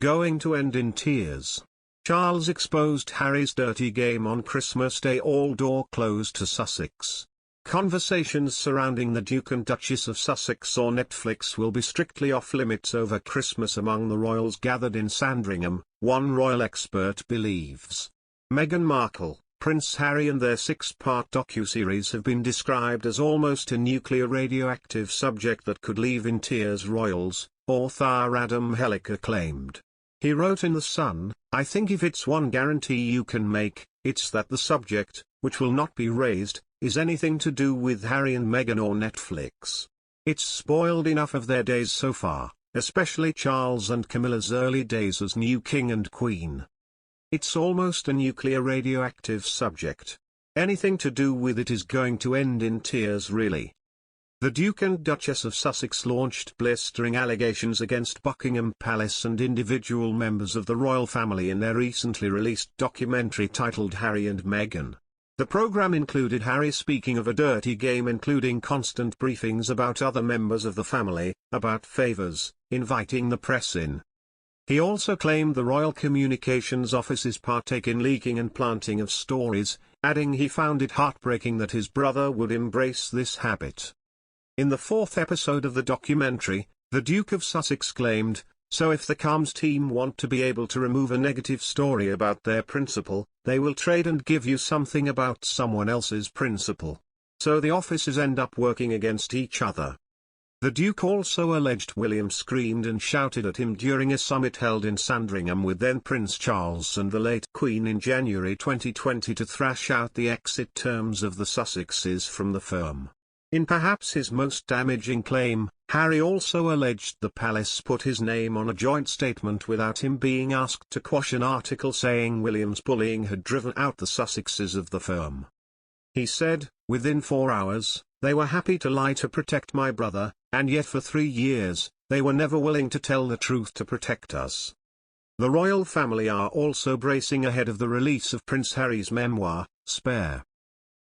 going to end in tears. Charles exposed Harry's dirty game on Christmas Day. All door closed to Sussex. Conversations surrounding the Duke and Duchess of Sussex or Netflix will be strictly off-limits over Christmas among the royals gathered in Sandringham, one royal expert believes. Meghan Markle, Prince Harry and their 6-part docuseries have been described as almost a nuclear radioactive subject that could leave in tears royals, author Adam Helliker claimed. He wrote in The Sun, "I think if it's one guarantee you can make, it's that the subject, which will not be raised, is anything to do with Harry and Meghan or Netflix. It's spoiled enough of their days so far, especially Charles and Camilla's early days as new king and queen. It's almost a nuclear radioactive subject. Anything to do with it is going to end in tears really." The Duke and Duchess of Sussex launched blistering allegations against Buckingham Palace and individual members of the royal family in their recently released documentary titled Harry and Meghan. The program included Harry speaking of a dirty game, including constant briefings about other members of the family, about favours, inviting the press in. He also claimed the Royal Communications Office's partake in leaking and planting of stories, adding he found it heartbreaking that his brother would embrace this habit. In the 4th episode of the documentary, the Duke of Sussex claimed, "So if the comms team want to be able to remove a negative story about their principal, they will trade and give you something about someone else's principal. So the offices end up working against each other." The Duke also alleged William screamed and shouted at him during a summit held in Sandringham with then Prince Charles and the late Queen in January 2020 to thrash out the exit terms of the Sussexes from the firm. In perhaps his most damaging claim, Harry also alleged the palace put his name on a joint statement without him being asked to quash an article saying William's bullying had driven out the Sussexes of the firm. He said, "Within 4 hours, they were happy to lie to protect my brother, and yet for 3 years, they were never willing to tell the truth to protect us." The royal family are also bracing ahead of the release of Prince Harry's memoir, Spare.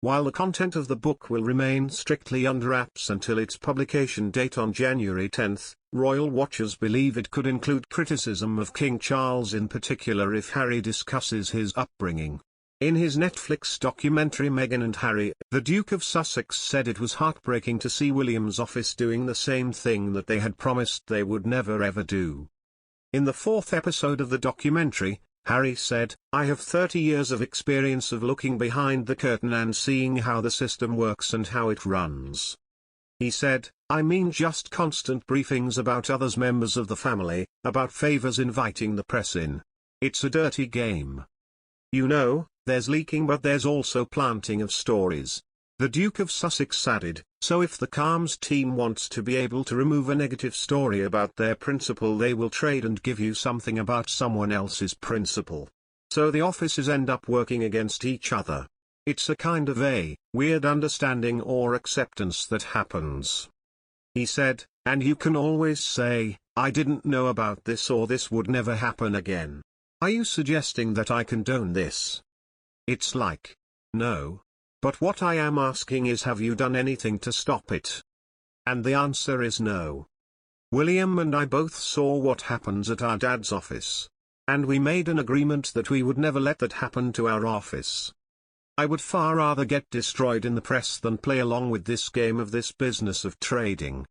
While the content of the book will remain strictly under wraps until its publication date on January 10, royal watchers believe it could include criticism of King Charles in particular if Harry discusses his upbringing. In his Netflix documentary Meghan and Harry, the Duke of Sussex said it was heartbreaking to see William's office doing the same thing that they had promised they would never ever do. In the 4th episode of the documentary, Harry said, "I have 30 years of experience of looking behind the curtain and seeing how the system works and how it runs." He said, "I mean just constant briefings about others members of the family, about favours inviting the press in. It's a dirty game. You know, there's leaking but there's also planting of stories." The Duke of Sussex added, "So if the comms team wants to be able to remove a negative story about their principal they will trade and give you something about someone else's principal. So the offices end up working against each other. It's a kind of a weird understanding or acceptance that happens." He said, "And you can always say, 'I didn't know about this' or 'this would never happen again.' Are you suggesting that I condone this? It's like, no. But what I am asking is, have you done anything to stop it?" And the answer is no. William and I both saw what happens at our dad's office. And we made an agreement that we would never let that happen to our office. I would far rather get destroyed in the press than play along with this game of this business of trading.